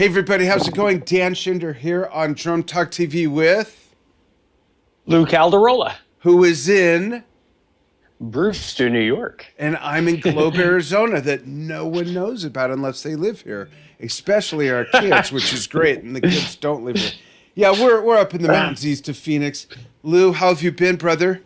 Hey everybody, how's it going? Dan Schinder here on Drum Talk TV with Lou Calderola, who is in, Brewster, New York. and I'm in Globe, Arizona, that no one knows about unless they live here, especially our kids, which is great, and the kids don't live here. Yeah, we're up in the mountains east of Phoenix. Lou, how have you been, brother?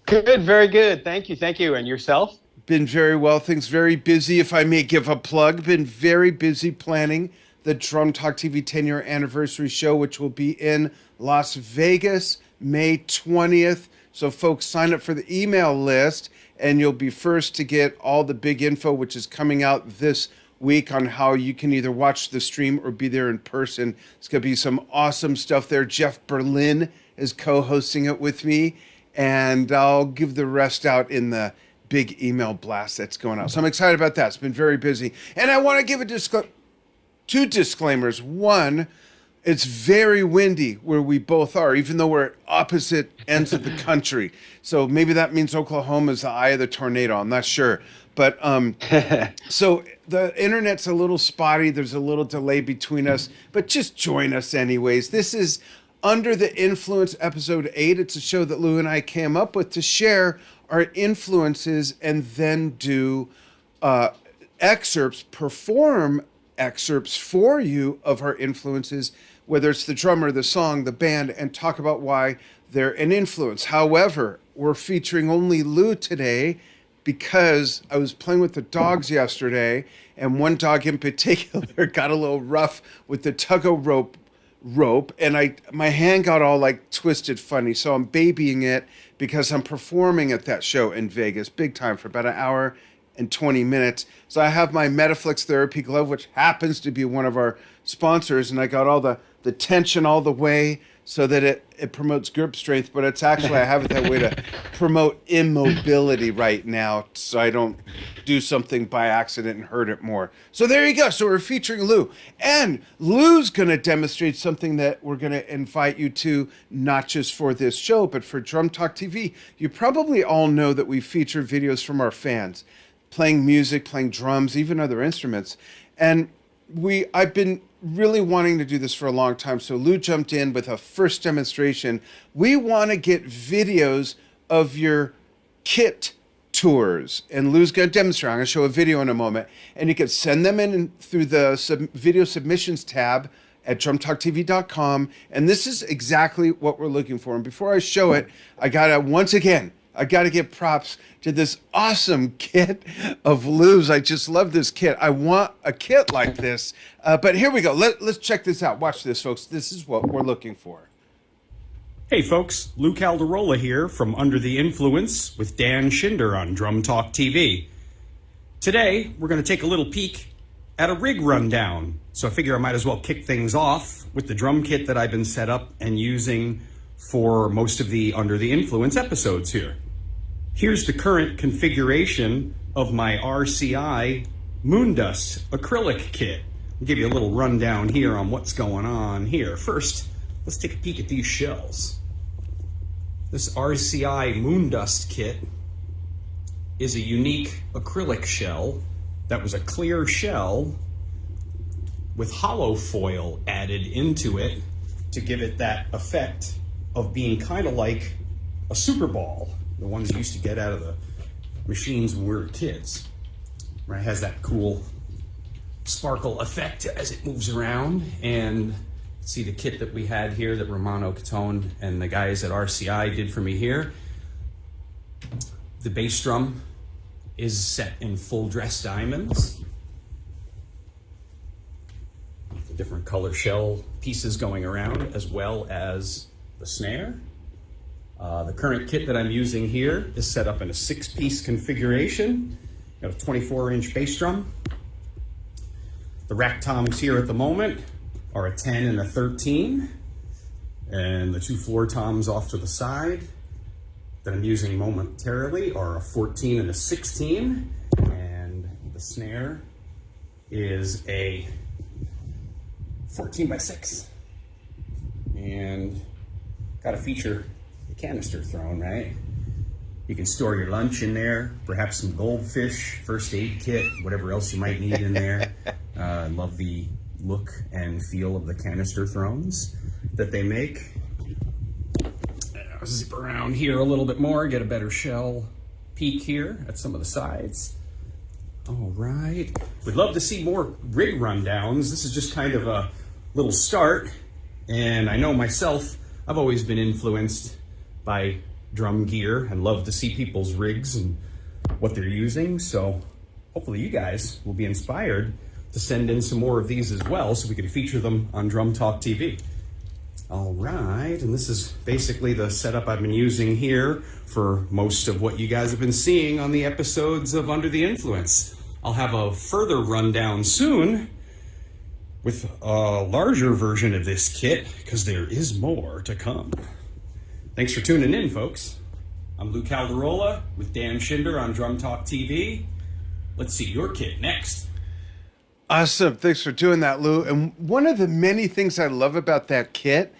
Good, very good. Thank you. And yourself? Been very well. Things very busy. If I may give a plug, been very busy planning the Drum Talk TV 10-year anniversary show, which will be in Las Vegas, May 20th. So folks, sign up for the email list, and you'll be first to get all the big info, which is coming out this week on how you can either watch the stream or be there in person. It's going to be some awesome stuff there. Jeff Berlin is co-hosting it with me, and I'll give the rest out in the big email blast that's going out. So I'm excited about that. It's been very busy. And I want to give two disclaimers. One, it's very windy where we both are, even though we're at opposite ends of the country. So maybe that means Oklahoma is the eye of the tornado. I'm not sure. But so the internet's a little spotty. There's a little delay between us, but just join us anyways. This is Under the Influence, episode 8. It's a show that Lou and I came up with to share our influences and then do perform excerpts for you of our influences, whether it's the drummer, the song, the band, and talk about why they're an influence. However, we're featuring only Lou today because I was playing with the dogs yesterday, and one dog in particular got a little rough with the tug-o-rope and my hand got all like twisted funny, so I'm babying it because I'm performing at that show in Vegas big time for about an hour and 20 minutes. So I have my Metaflex therapy glove, which happens to be one of our sponsors, and I got all the tension all the way so that it promotes grip strength, but it's actually, I have it that way to promote immobility right now so I don't do something by accident and hurt it more. So there you go. So we're featuring Lou. And Lou's going to demonstrate something that we're going to invite you to, not just for this show, but for Drum Talk TV. You probably all know that we feature videos from our fans, playing music, playing drums, even other instruments. And I've been really wanting to do this for a long time. So Lou jumped in with a first demonstration. We want to get videos of your kit tours, and Lou's going to demonstrate. I'm going to show a video in a moment, and you can send them in through the video submissions tab at drumtalktv.com. And this is exactly what we're looking for. And before I show it, I got to give props to this awesome kit of Lou's. I just love this kit. I want a kit like this. But here we go. Let's check this out. Watch this, folks. This is what we're looking for. Hey, folks. Lou Calderola here from Under the Influence with Dan Schinder on Drum Talk TV. Today, we're going to take a little peek at a rig rundown. So I figure I might as well kick things off with the drum kit that I've been set up and using for most of the Under the Influence episodes here. Here's the current configuration of my RCI Moondust acrylic kit. I'll give you a little rundown here on what's going on here. First, let's take a peek at these shells. This RCI Moondust kit is a unique acrylic shell that was a clear shell with hollow foil added into it to give it that effect of being kind of like a Super Ball, the ones you used to get out of the machines when we were kids. Right? It has that cool sparkle effect as it moves around. And see the kit that we had here that Romano Catone and the guys at RCI did for me here. The bass drum is set in full dress diamonds. The different color shell pieces going around, as well as the snare. The current kit that I'm using here is set up in a 6-piece configuration. Got a 24-inch bass drum. The rack toms here at the moment are a 10 and a 13. And the 2 floor toms off to the side that I'm using momentarily are a 14 and a 16. And the snare is a 14 by 6. And got a feature the canister thrown, right? You can store your lunch in there, perhaps some goldfish, first aid kit, whatever else you might need in there. Love love the look and feel of the canister thrones that they make. Zip around here a little bit more, get a better shell peek here at some of the sides. All right. We'd love to see more rig rundowns. This is just kind of a little start. And I know myself, I've always been influenced by drum gear and love to see people's rigs and what they're using. So hopefully you guys will be inspired to send in some more of these as well so we can feature them on Drum Talk TV. All right, and this is basically the setup I've been using here for most of what you guys have been seeing on the episodes of Under the Influence. I'll have a further rundown soon with a larger version of this kit, because there is more to come. Thanks for tuning in, folks. I'm Lou Calderola with Dan Schinder on Drum Talk TV. Let's see your kit next. Awesome. Thanks for doing that, Lou. And one of the many things I love about that kit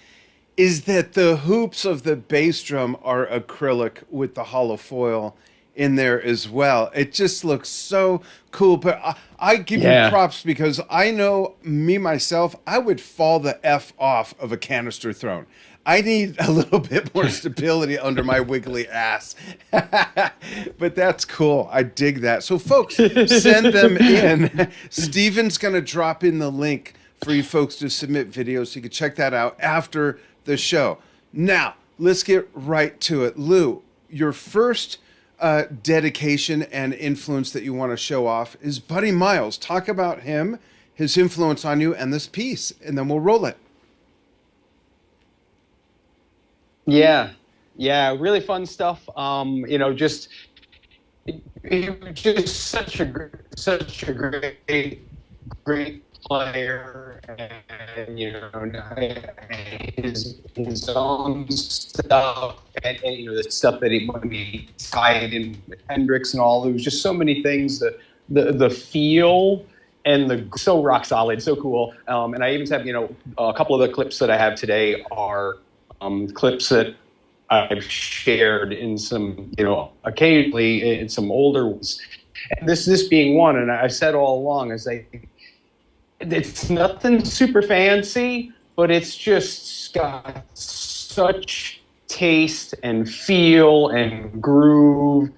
is that the hoops of the bass drum are acrylic with the hollow foil in there as well. It just looks so cool. But I give you props, because I know me, myself, I would fall the F off of a canister throne. I need a little bit more stability under my wiggly ass. But that's cool. I dig that. So, folks, send them in. Steven's going to drop in the link for you folks to submit videos, so you can check that out after the show. Now, let's get right to it. Lou, your first dedication and influence that you want to show off is Buddy Miles. Talk about him, his influence on you, and this piece, and then we'll roll it. Yeah, really fun stuff. Just such a great player, and his own stuff, and the stuff that when he tied in with Hendrix and all. There was just so many things. The feel and so rock solid, so cool. And I even have a couple of the clips that I have today are clips that I've shared in some, occasionally in some older ones. And this being one, and I've said all along, it's nothing super fancy, but it's just got such taste and feel and groove.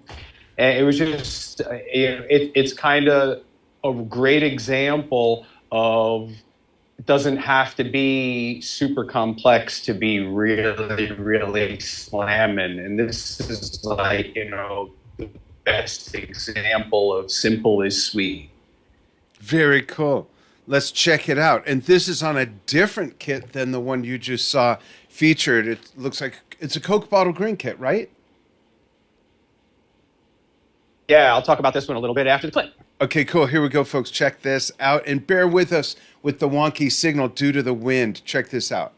And it was just, it's kind of a great example of, it doesn't have to be super complex to be really, really slamming. And this is the best example of simple is sweet. Very cool. Let's check it out. And this is on a different kit than the one you just saw featured. It looks like it's a Coke Bottle Green kit, right? Yeah, I'll talk about this one a little bit after the clip. Okay, cool. Here we go, folks. Check this out. And bear with us with the wonky signal due to the wind. Check this out.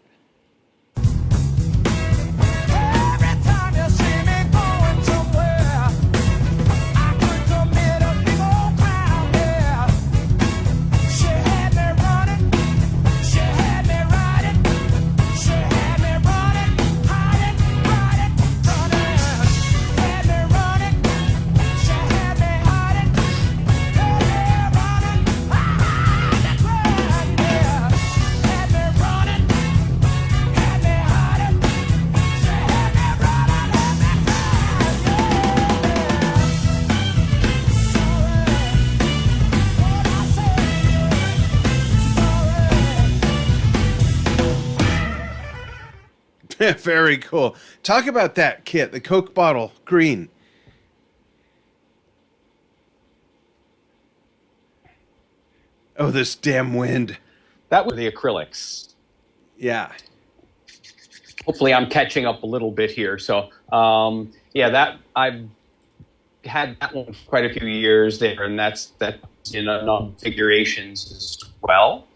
Very cool. Talk about that kit, the Coke Bottle Green. Oh, this damn wind. That was the acrylics. Yeah. Hopefully I'm catching up a little bit here. So, that I've had that one for quite a few years there, and that's in configurations as well.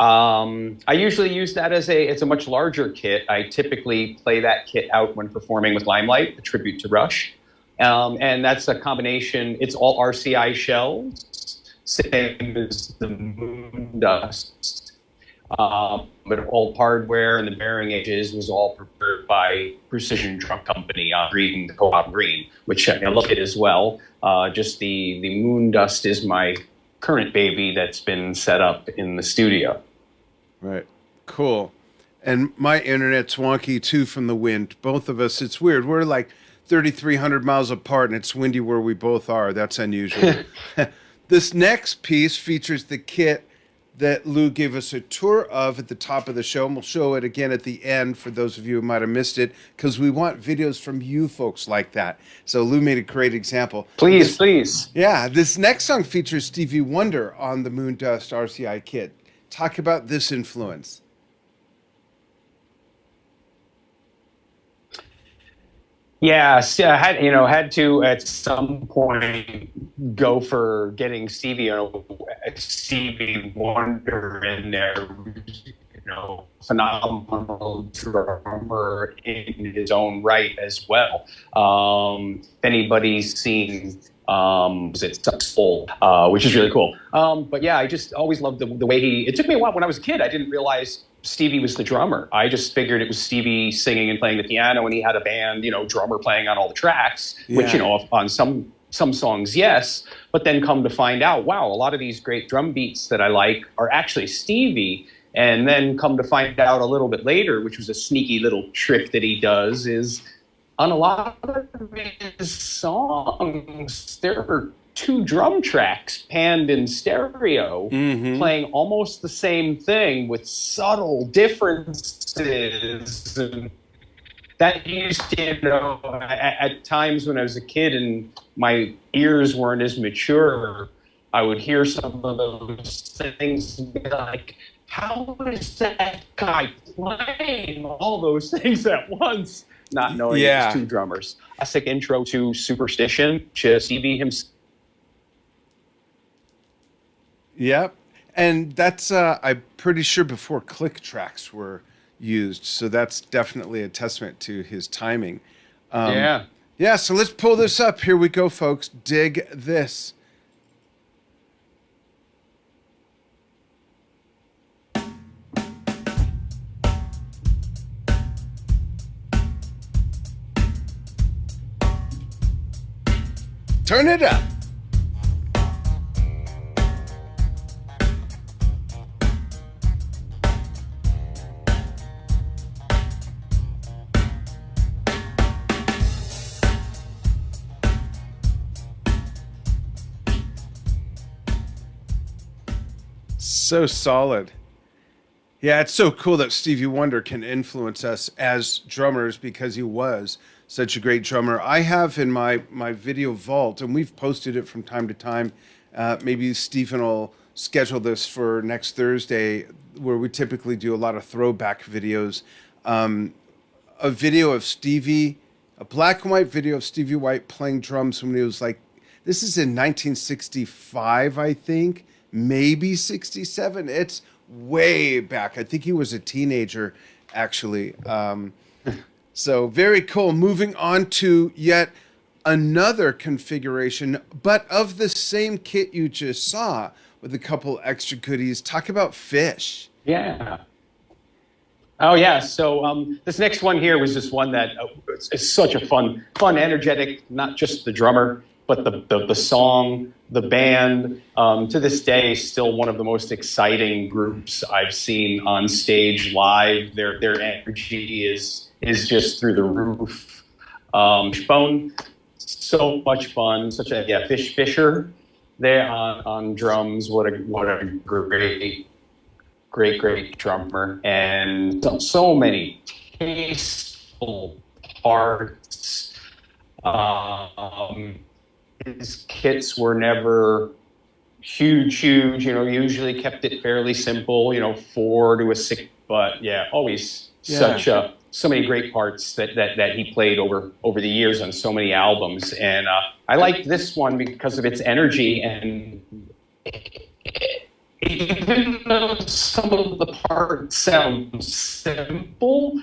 I usually use that it's a much larger kit. I typically play that kit out when performing with Limelight, a tribute to Rush. And that's a combination. It's all RCI shells, same as the Moondust. But all hardware and the bearing edges was all prepared by Precision Drum Company, Green, the Co-op Green, which I love it as well. Just the Moondust is my current baby that's been set up in the studio. Right. Cool. And my internet's wonky too from the wind. Both of us, it's weird. We're like 3,300 miles apart and it's windy where we both are. That's unusual. This next piece features the kit that Lou gave us a tour of at the top of the show. And we'll show it again at the end for those of you who might have missed it, because we want videos from you folks like that. So Lou made a great example. Please. Yeah, this next song features Stevie Wonder on the Moondust RCI kit. Talk about this influence. Yeah, I had to at some point go for getting Stevie Wonder in there, phenomenal drummer in his own right as well. If anybody's seen, was it Sucks Full, which is really cool. But yeah, I just always loved the way it took me a while when I was a kid. I didn't realize Stevie was the drummer. I just figured it was Stevie singing and playing the piano, and he had a band, drummer playing on all the tracks, which, on some songs, yes, but then come to find out, wow, a lot of these great drum beats that I like are actually Stevie. And then come to find out a little bit later, which was a sneaky little trick that he does, is on a lot of his songs, there are 2 drum tracks panned in stereo, playing almost the same thing with subtle differences. And that used to, at times when I was a kid and my ears weren't as mature, I would hear some of those things and be like, how is that guy playing all those things at once? Not knowing it was 2 drummers. Classic intro to Superstition, to Stevie himself. Yep. And that's, I'm pretty sure before click tracks were used. So that's definitely a testament to his timing. Yeah, so let's pull this up. Here we go, folks. Dig this. Turn it up. So solid. Yeah, it's so cool that Stevie Wonder can influence us as drummers because he was such a great drummer. I have in my video vault, and we've posted it from time to time. Maybe Stephen will schedule this for next Thursday, where we typically do a lot of throwback videos. A video of Stevie, a black and white video of Stevie White playing drums when he was like, this is in 1965, I think, maybe 67. It's way back. I think he was a teenager, actually. So very cool. Moving on to yet another configuration, but of the same kit you just saw with a couple extra goodies. Talk about Fish. Yeah. Oh, yeah. So this next one here was just one that is such a fun, energetic, not just the drummer, but the song, the band, to this day, still one of the most exciting groups I've seen on stage live. Their energy is just through the roof. Fishbone, so much fun. Such a Fisher there on drums. What a great drummer, and so many tasteful parts. His kits were never huge, usually kept it fairly simple, 4 to a 6, but always so many great parts that he played over the years on so many albums. And I liked this one because of its energy, and even though some of the parts sound simple,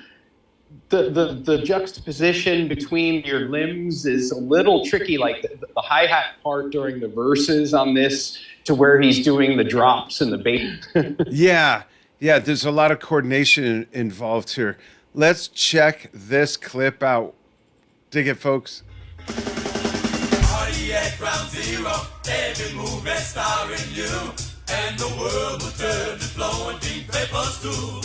the juxtaposition between your limbs is a little tricky, like the hi-hat part during the verses on this to where he's doing the drops and the bass. Yeah, there's a lot of coordination involved here. Let's check this clip out. Dig it, folks. Are you be at ground zero. Every move is starring you. And the world will turn to flowing pink paper stew.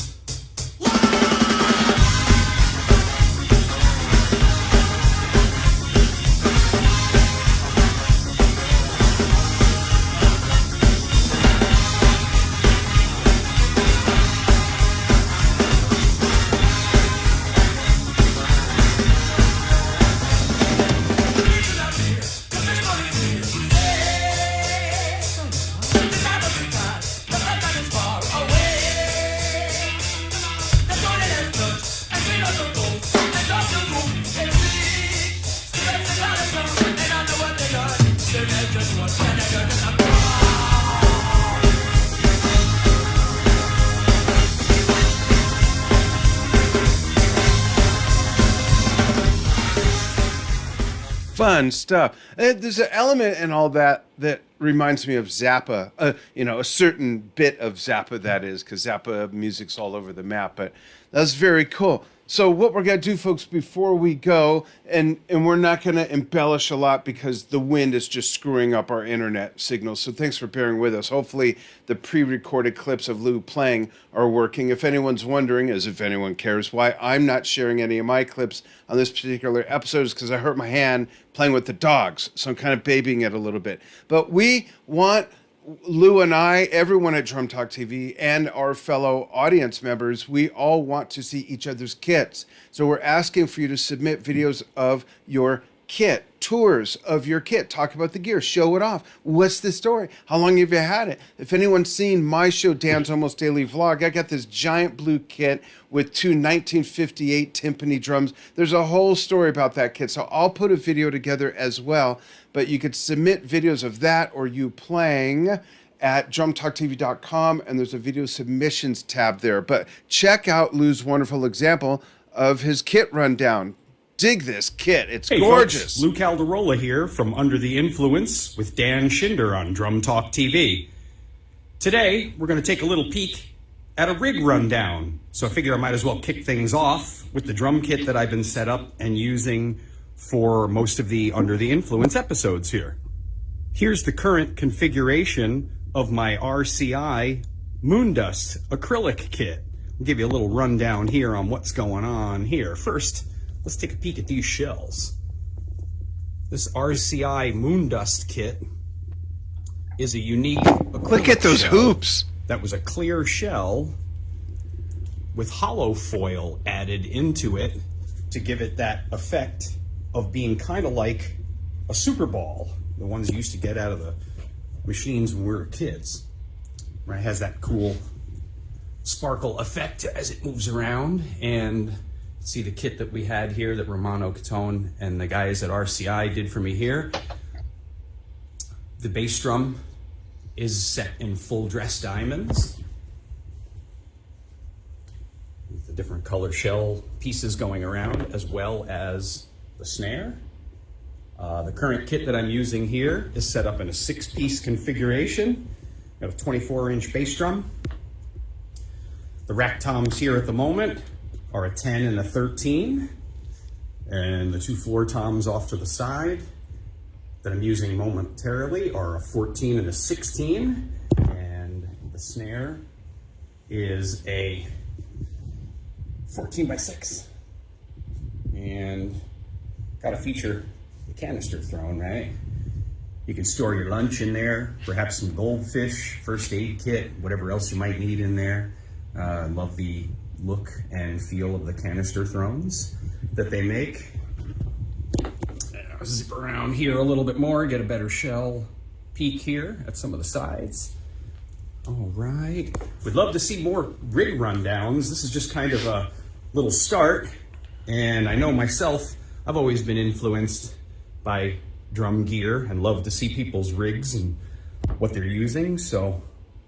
Fun stuff. There's an element in all that that reminds me of Zappa. A certain bit of Zappa, that is, because Zappa music's all over the map. But that's very cool. So what we're going to do, folks, before we go, and we're not going to embellish a lot because the wind is just screwing up our internet signal. So thanks for bearing with us. Hopefully the pre-recorded clips of Lou playing are working. If anyone's wondering, as if anyone cares, why I'm not sharing any of my clips on this particular episode is because I hurt my hand playing with the dogs. So I'm kind of babying it a little bit. But we want Lou and I, everyone at Drum Talk TV, and our fellow audience members, we all want to see each other's kits. So we're asking for you to submit videos of your kit, tours of your kit. Talk about the gear, show it off. What's the story? How long have you had it? If anyone's seen my show, Dan's Almost Daily Vlog, I got this giant blue kit with two 1958 timpani drums. There's a whole story about that kit. So I'll put a video together as well. But you could submit videos of that or you playing at drumtalktv.com, and there's a video submissions tab there. But check out Lou's wonderful example of his kit rundown. Dig this kit. It's gorgeous. Folks, Lou Calderola here from Under the Influence with Dan Schinder on Drum Talk TV. Today, we're going to take a little peek at a rig rundown. So I figure I might as well kick things off with the drum kit that I've been set up and using for most of the Under the Influence episodes here. Here's the current configuration of my RCI Moondust acrylic kit. I'll give you a little rundown here on what's going on here. First, let's take a peek at these shells. This RCI Moondust kit is a unique acrylic Look at those shell hoops. that was a clear shell with hollow foil added into it to give it that effect of being kind of like a Super Ball, the ones you used to get out of the machines when we were kids. Right, it has that cool sparkle effect as it moves around. And see the kit that we had here that Romano Catone and the guys at RCI did for me here. The bass drum is set in full dress diamonds with the different color shell pieces going around, as well as the snare. The current kit that I'm using here is set up in a 6-piece configuration. Got a 24-inch bass drum. The rack toms here at the moment are a 10 and a 13. And the 2 floor toms off to the side that I'm using momentarily are a 14 and a 16. And the snare is a 14 by 6. And got a feature the canister throne, right? You can store your lunch in there, perhaps some goldfish, first aid kit, whatever else you might need in there. Love the look and feel of the canister thrones that they make. I'll zip around here a little bit more, get a better shell peek here at some of the sides. All right. We'd love to see more rig rundowns. This is just kind of a little start. And I know myself, I've always been influenced by drum gear and love to see people's rigs and what they're using. So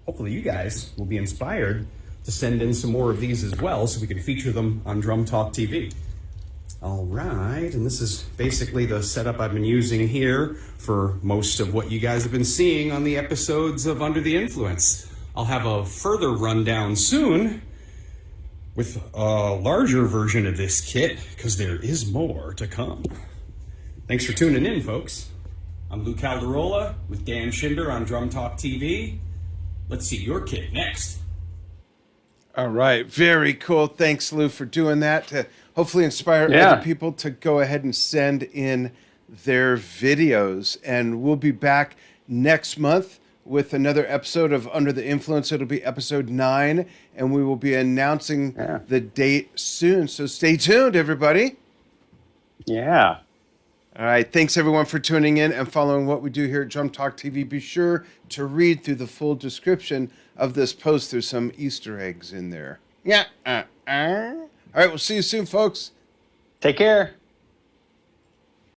hopefully you guys will be inspired to send in some more of these as well so we can feature them on Drum Talk TV. All right, and this is basically the setup I've been using here for most of what you guys have been seeing on the episodes of Under the Influence. I'll have a further rundown soon with a larger version of this kit because there is more to come. Thanks for tuning in, folks. I'm Lou Calderola with Dan Schinder on Drum Talk TV. Let's see your kid next. All right. Very cool. Thanks, Lou, for doing that to hopefully inspire Yeah. other people to go ahead and send in their videos. And we'll be back next month with another episode of Under the Influence. It'll be episode 9, and we will be announcing the date soon. So stay tuned, everybody. Yeah. All right. Thanks, everyone, for tuning in and following what we do here at Drum Talk TV. Be sure to read through the full description of this post. There's some Easter eggs in there. Yeah. All right. We'll see you soon, folks. Take care.